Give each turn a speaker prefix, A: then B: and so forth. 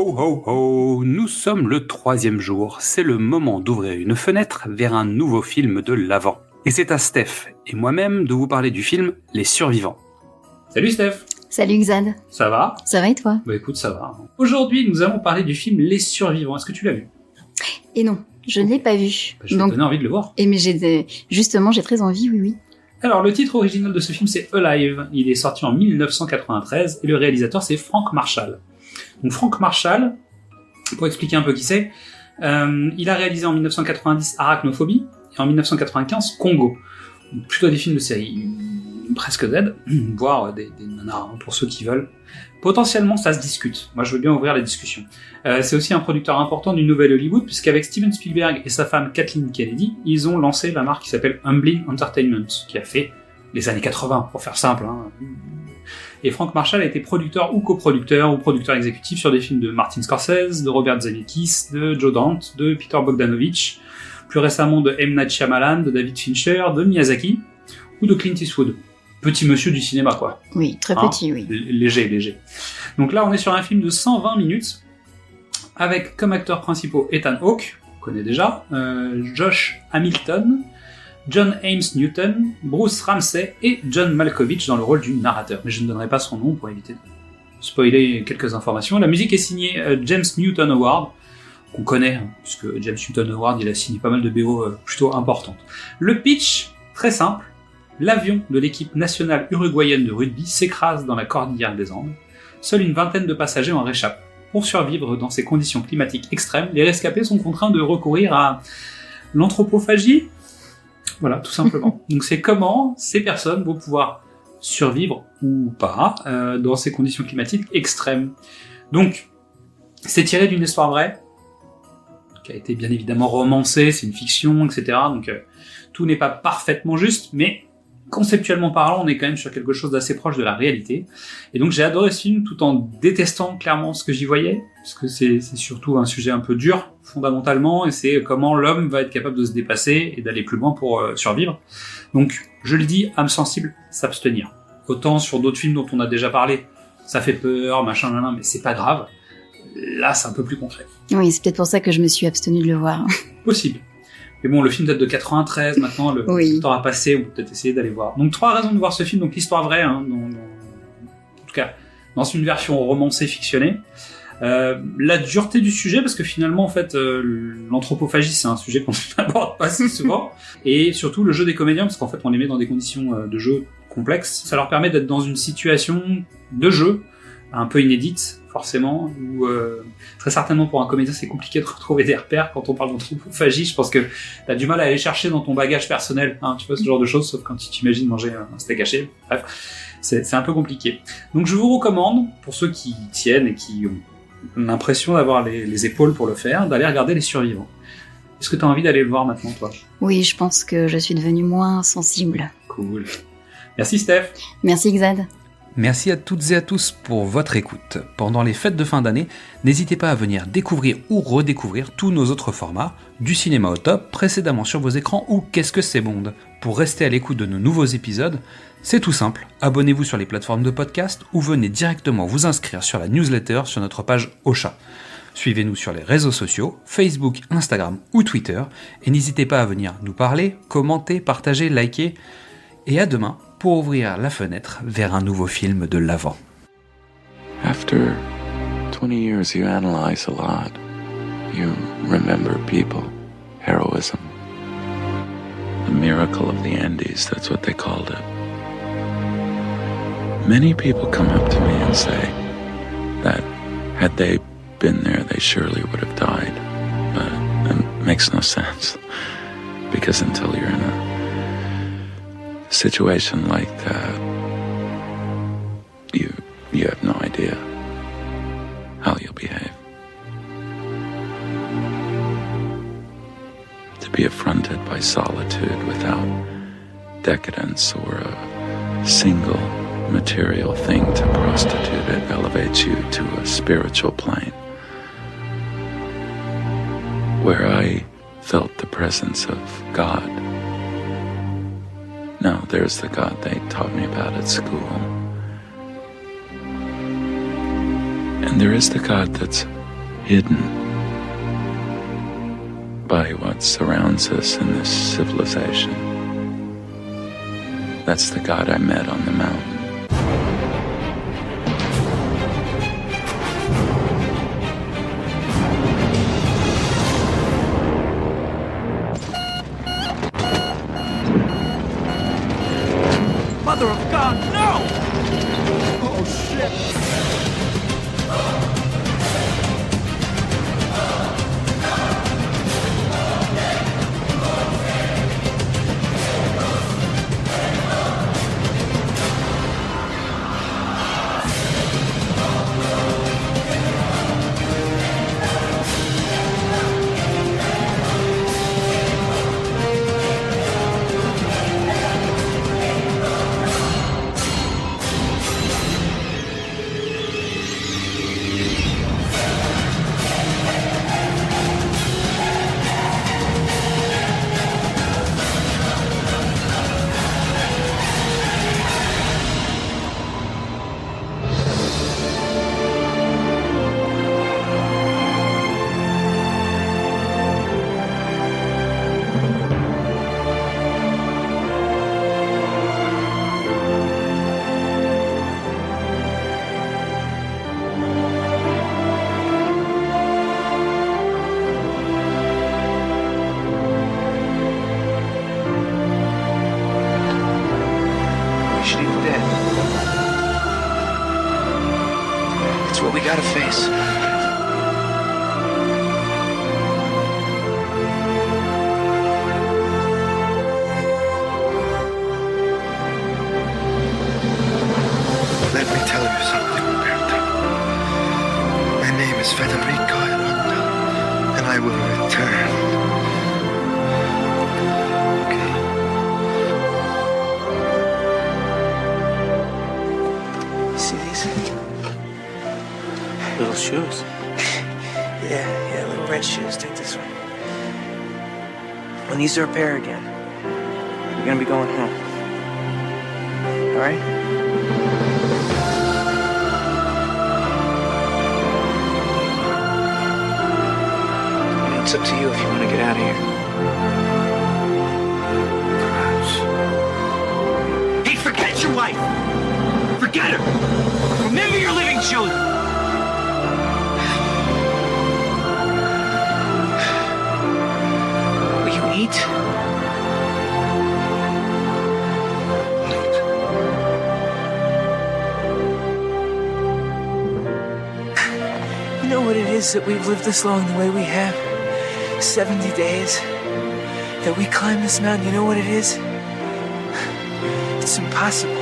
A: Ho ho ho, nous sommes le 3e jour, c'est le moment d'ouvrir une fenêtre vers un nouveau film de l'Avent. Et c'est à Steph et moi-même de vous parler du film Les Survivants. Salut Steph.
B: Salut Xad.
A: Ça va ?
B: Ça va et toi ?
A: Bah écoute, ça va. Aujourd'hui, nous allons parler du film Les Survivants. Est-ce que tu l'as vu ?
B: Et non, je ne l'ai pas vu.
A: Je vais te donner envie de le voir.
B: Et mais justement, j'ai très envie, oui.
A: Alors, le titre original de ce film, c'est Alive. Il est sorti en 1993 et le réalisateur, c'est Frank Marshall. Donc Frank Marshall, pour expliquer un peu qui c'est, il a réalisé en 1990 Arachnophobie et en 1995 Congo. Donc, plutôt des films de série presque Z, voire des nanars pour ceux qui veulent. Potentiellement, ça se discute. Moi, je veux bien ouvrir la discussion. C'est aussi un producteur important du Nouvel Hollywood, puisqu'avec Steven Spielberg et sa femme Kathleen Kennedy, ils ont lancé la marque qui s'appelle Amblin Entertainment, qui a fait les années 80, pour faire simple. Et Frank Marshall a été producteur ou coproducteur ou producteur exécutif sur des films de Martin Scorsese, de Robert Zemeckis, de Joe Dante, de Peter Bogdanovich, plus récemment de M. Night Shyamalan, de David Fincher, de Miyazaki, ou de Clint Eastwood. Petit monsieur du cinéma, quoi.
B: Oui, très petit, oui.
A: Léger. Donc là, on est sur un film de 120 minutes, avec comme acteurs principaux Ethan Hawke, qu'on connaît déjà, Josh Hamilton, John Ames Newton, Bruce Ramsay et John Malkovich dans le rôle du narrateur. Mais je ne donnerai pas son nom pour éviter de spoiler quelques informations. La musique est signée James Newton Howard, qu'on connaît, puisque James Newton Howard, il a signé pas mal de BO plutôt importantes. Le pitch, très simple. L'avion de l'équipe nationale uruguayenne de rugby s'écrase dans la cordillère des Andes. Seule une vingtaine de passagers en réchappent. Pour survivre dans ces conditions climatiques extrêmes, les rescapés sont contraints de recourir à l'anthropophagie. Voilà, tout simplement. Donc c'est comment ces personnes vont pouvoir survivre ou pas dans ces conditions climatiques extrêmes. Donc, c'est tiré d'une histoire vraie, qui a été bien évidemment romancée, c'est une fiction, etc. Donc tout n'est pas parfaitement juste, mais conceptuellement parlant, on est quand même sur quelque chose d'assez proche de la réalité. Et donc j'ai adoré ce film tout en détestant clairement ce que j'y voyais, parce que c'est surtout un sujet un peu dur, fondamentalement, et c'est comment l'homme va être capable de se dépasser et d'aller plus loin pour survivre. Donc, je le dis, âme sensible, s'abstenir. Autant sur d'autres films dont on a déjà parlé, ça fait peur, machin, mais c'est pas grave. Là, c'est un peu plus concret.
B: Oui, c'est peut-être pour ça que je me suis abstenue de le voir.
A: Possible. Mais bon, le film date de 93, maintenant, le temps a passé, on peut peut-être essayer d'aller voir. Donc, 3 raisons de voir ce film. Donc, l'histoire vraie, en tout cas, dans une version romancée, fictionnée. La dureté du sujet, parce que finalement, en fait, l'anthropophagie, c'est un sujet qu'on n'aborde pas si souvent. Et surtout, le jeu des comédiens, parce qu'en fait, on les met dans des conditions de jeu complexes. Ça leur permet d'être dans une situation de jeu, un peu inédite, forcément, où très certainement pour un comédien c'est compliqué de retrouver des repères quand on parle d'anthropophagie. Je pense que t'as du mal à aller chercher dans ton bagage personnel, tu vois, ce genre de choses, sauf quand tu t'imagines manger un steak haché. Bref, c'est un peu compliqué. Donc je vous recommande, pour ceux qui tiennent et qui ont l'impression d'avoir les épaules pour le faire, d'aller regarder Les Survivants. Est-ce que t'as envie d'aller le voir maintenant, toi ?
B: Oui, je pense que je suis devenue moins sensible.
A: Cool. Merci Steph.
B: Merci Xad.
C: Merci à toutes et à tous pour votre écoute. Pendant les fêtes de fin d'année, n'hésitez pas à venir découvrir ou redécouvrir tous nos autres formats, du cinéma au top, précédemment sur vos écrans ou Qu'est-ce que c'est Bond. Pour rester à l'écoute de nos nouveaux épisodes, c'est tout simple, abonnez-vous sur les plateformes de podcast ou venez directement vous inscrire sur la newsletter sur notre page Ocha. Suivez-nous sur les réseaux sociaux, Facebook, Instagram ou Twitter, et n'hésitez pas à venir nous parler, commenter, partager, liker, et à demain pour ouvrir la fenêtre vers un nouveau film de l'Avent.
D: After 20 years, you analyze a lot. You remember people, heroism. The miracle of the Andes, that's what they called it. Many people come up to me and say that had they been there, they surely would have died. But it makes no sense, because until you're in a situation like that, you have no idea how you'll behave. To be affronted by solitude without decadence or a single material thing to prostitute it elevates you to a spiritual plane where I felt the presence of God. No, there's the God they taught me about at school. And there is the God that's hidden by what surrounds us in this civilization. That's the God I met on the mountain.
E: Mother of God, no! Oh, shit!
F: We should eat the dead. It's what we gotta face.
G: Let me tell you something, Roberta. My name is Federico Aranda, and I will return.
F: You see these? Little shoes. Yeah, little red shoes. Take this one. When these are a pair again, you're gonna be going home. All right? It's up to you if you want to get out of here.
E: Hey, forget your wife! Forget her! Remember your living children!
F: Will you eat? You know what it is that we've lived this long the way we have? 70 days that we climb this mountain. You know what it is? It's impossible.